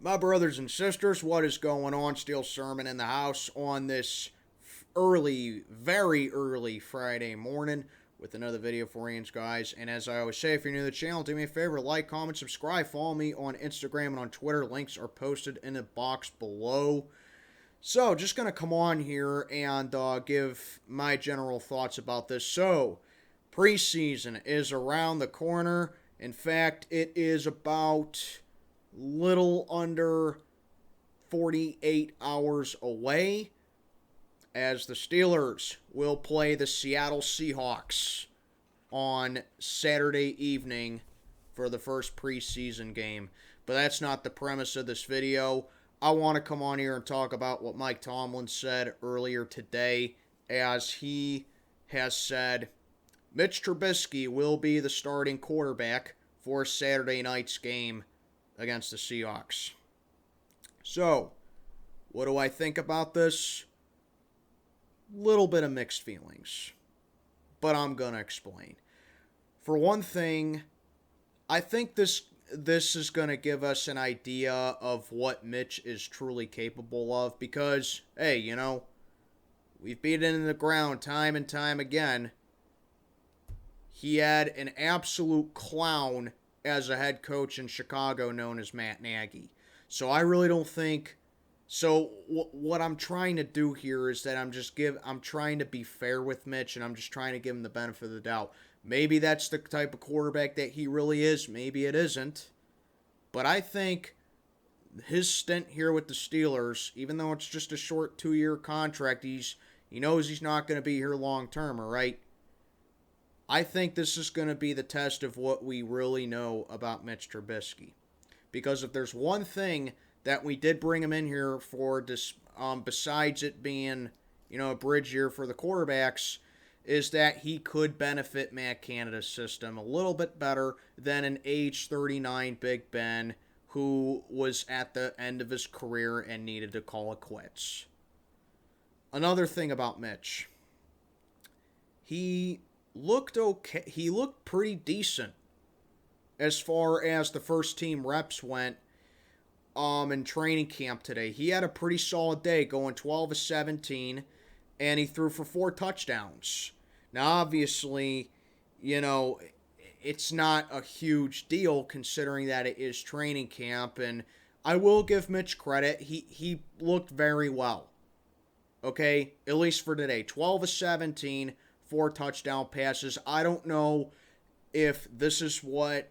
My brothers and sisters, what is going on? Steel Sermon in the house on this early, very early Friday morning with another video for you guys. And as I always say, if you're new to the channel, do me a favor, like, comment, subscribe, follow me on Instagram and on Twitter. Links are posted in the box below. So, just going to come on here and give my general thoughts about this. So, preseason is around the corner. In fact, it is about little under 48 hours away, as the Steelers will play the Seattle Seahawks on Saturday evening for the first preseason game. But that's not the premise of this video. I want to come on here and talk about what Mike Tomlin said earlier today, as he has said Mitch Trubisky will be the starting quarterback for Saturday night's game against the Seahawks. So, what do I think about this? Little bit of mixed feelings, but I'm going to explain. For one thing, I think this is going to give us an idea of what Mitch is truly capable of, because, hey, you know, we've beaten him in the ground time and time again. He had an absolute clown as a head coach in Chicago known as Matt Nagy. So I really don't think... So what I'm trying to do here is that I'm trying to be fair with Mitch, and I'm just trying to give him the benefit of the doubt. Maybe that's the type of quarterback that he really is. Maybe it isn't. But I think his stint here with the Steelers, even though it's just a short 2-year contract, he knows he's not going to be here long term, all right? I think this is going to be the test of what we really know about Mitch Trubisky. Because if there's one thing that we did bring him in here for, besides it being, a bridge year for the quarterbacks, is that he could benefit Matt Canada's system a little bit better than an age 39 Big Ben who was at the end of his career and needed to call it quits. Another thing about Mitch. He looked okay. He looked pretty decent as far as the first team reps went in training camp today. He had a pretty solid day, going 12 of 17, and he threw for 4 touchdowns. Now, obviously, it's not a huge deal considering that it is training camp, and I will give Mitch credit. He looked very well. Okay, at least for today. 12 of 17, 4 touchdown passes. I don't know if this is what,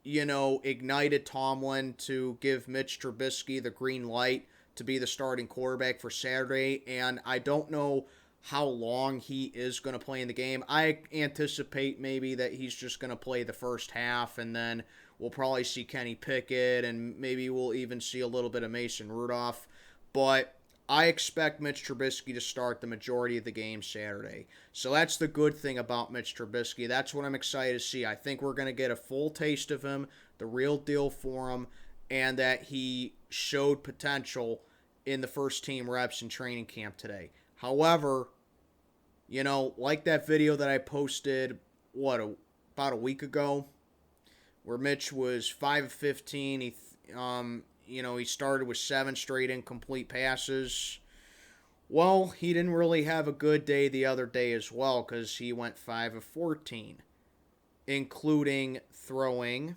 ignited Tomlin to give Mitch Trubisky the green light to be the starting quarterback for Saturday, and I don't know how long he is going to play in the game. I anticipate maybe that he's just going to play the first half, and then we'll probably see Kenny Pickett, and maybe we'll even see a little bit of Mason Rudolph, but I expect Mitch Trubisky to start the majority of the game Saturday. So that's the good thing about Mitch Trubisky. That's what I'm excited to see. I think we're going to get a full taste of him, the real deal for him, and that he showed potential in the first team reps in training camp today. However, like that video that I posted, about a week ago, where Mitch was 5 of 15, he started with 7 straight incomplete passes. Well, he didn't really have a good day the other day as well, because he went 5 of 14, including throwing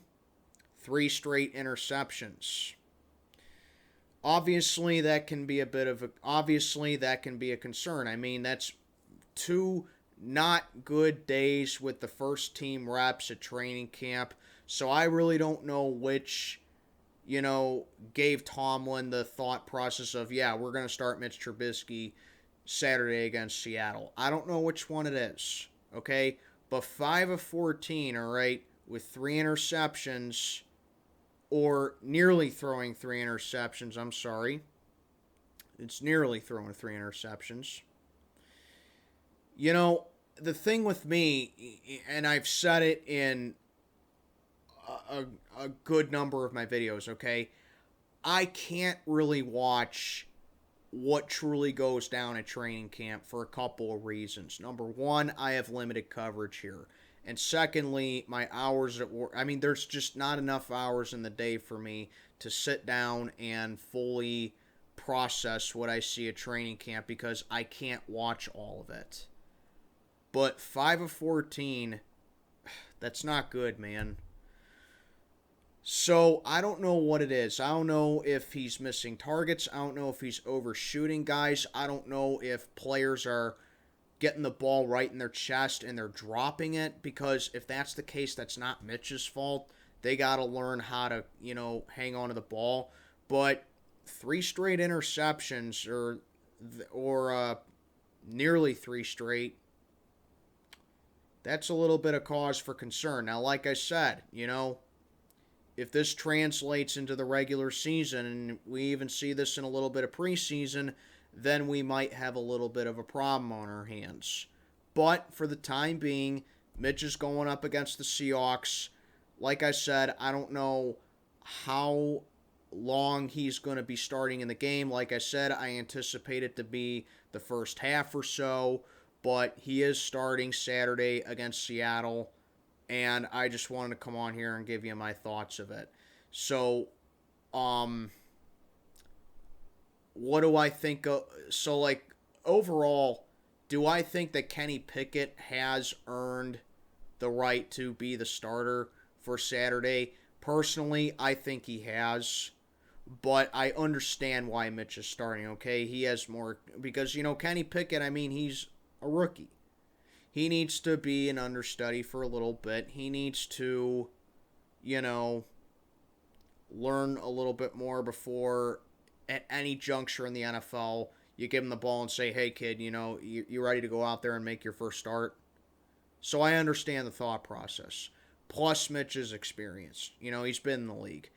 3 straight interceptions. Obviously, that can be a concern. I mean, that's 2 not good days with the first team reps at training camp. So I really don't know which gave Tomlin the thought process of, we're going to start Mitch Trubisky Saturday against Seattle. I don't know which one it is, okay? But 5 of 14, all right, with 3 interceptions, or nearly throwing 3 interceptions, I'm sorry. It's nearly throwing 3 interceptions. The thing with me, and I've said it in a good number of my videos, okay? I can't really watch what truly goes down at training camp for a couple of reasons. Number one, I have limited coverage here. And secondly, my hours at work, there's just not enough hours in the day for me to sit down and fully process what I see at training camp because I can't watch all of it. But 5 of 14, that's not good, man. So I don't know what it is. I don't know if he's missing targets. I don't know if he's overshooting guys. I don't know if players are getting the ball right in their chest and they're dropping it, because if that's the case, that's not Mitch's fault. They got to learn how to, hang on to the ball. But 3 straight interceptions or nearly 3 straight, that's a little bit of cause for concern. Now, like I said, if this translates into the regular season, and we even see this in a little bit of preseason, then we might have a little bit of a problem on our hands. But for the time being, Mitch is going up against the Seahawks. Like I said, I don't know how long he's going to be starting in the game. Like I said, I anticipate it to be the first half or so, but he is starting Saturday against Seattle, and I just wanted to come on here and give you my thoughts of it. So, what do I think? Overall, do I think that Kenny Pickett has earned the right to be the starter for Saturday? Personally, I think he has, but I understand why Mitch is starting, okay? He has more, because, Kenny Pickett, he's a rookie. He needs to be an understudy for a little bit. He needs to, learn a little bit more before, at any juncture in the NFL, you give him the ball and say, hey, kid, you ready to go out there and make your first start? So I understand the thought process. Plus Mitch's experience. He's been in the league.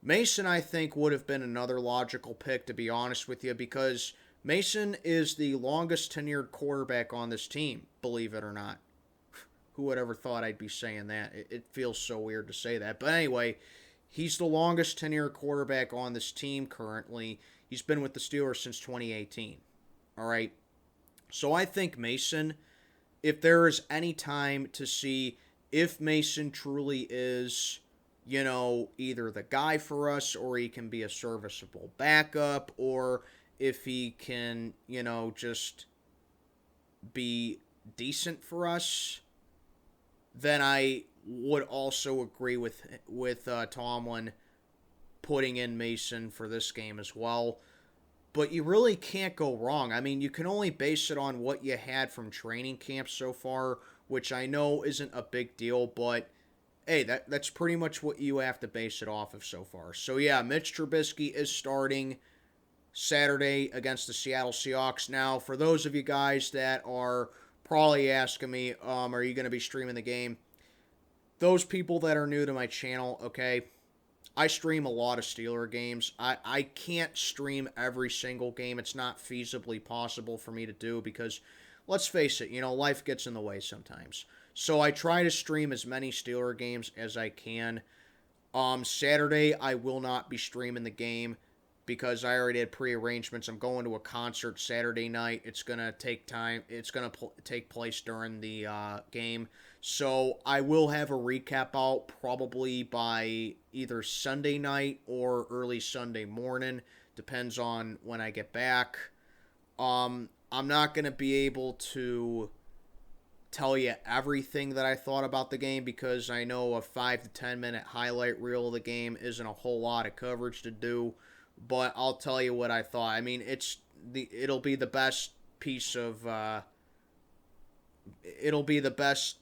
Mason, I think, would have been another logical pick, to be honest with you, because Mason is the longest tenured quarterback on this team, believe it or not. Who would ever thought I'd be saying that? It feels so weird to say that. But anyway, he's the longest tenured quarterback on this team currently. He's been with the Steelers since 2018. All right? So I think Mason, if there is any time to see if Mason truly is, either the guy for us, or he can be a serviceable backup, or if he can, just be decent for us, then I would also agree with Tomlin putting in Mason for this game as well. But you really can't go wrong. You can only base it on what you had from training camp so far, which I know isn't a big deal, but hey, that's pretty much what you have to base it off of so far. So yeah, Mitch Trubisky is starting Saturday against the Seattle Seahawks. Now, for those of you guys that are probably asking me, are you going to be streaming the game? Those people that are new to my channel, okay, I stream a lot of Steeler games. I can't stream every single game. It's not feasibly possible for me to do because, let's face it, life gets in the way sometimes. So I try to stream as many Steeler games as I can. Saturday, I will not be streaming the game because I already had pre-arrangements. I'm going to a concert Saturday night. It's going to take time. It's going to take place during the game. So I will have a recap out probably by either Sunday night or early Sunday morning. Depends on when I get back. I'm not going to be able to tell you everything that I thought about the game because I know a 5 to 10 minute highlight reel of the game isn't a whole lot of coverage to do. But I'll tell you what I thought. It'll be the best piece of, it'll be the best,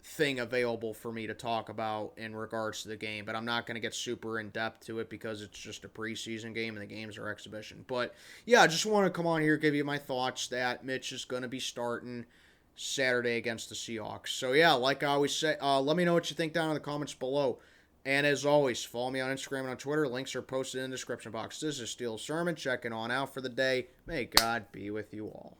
thing available for me to talk about in regards to the game. But I'm not going to get super in depth to it because it's just a preseason game and the games are exhibition. But yeah, I just want to come on here, give you my thoughts that Mitch is going to be starting Saturday against the Seahawks. So yeah, like I always say, let me know what you think down in the comments below. And as always, follow me on Instagram and on Twitter. Links are posted in the description box. This is Steel Sermon checking on out for the day. May God be with you all.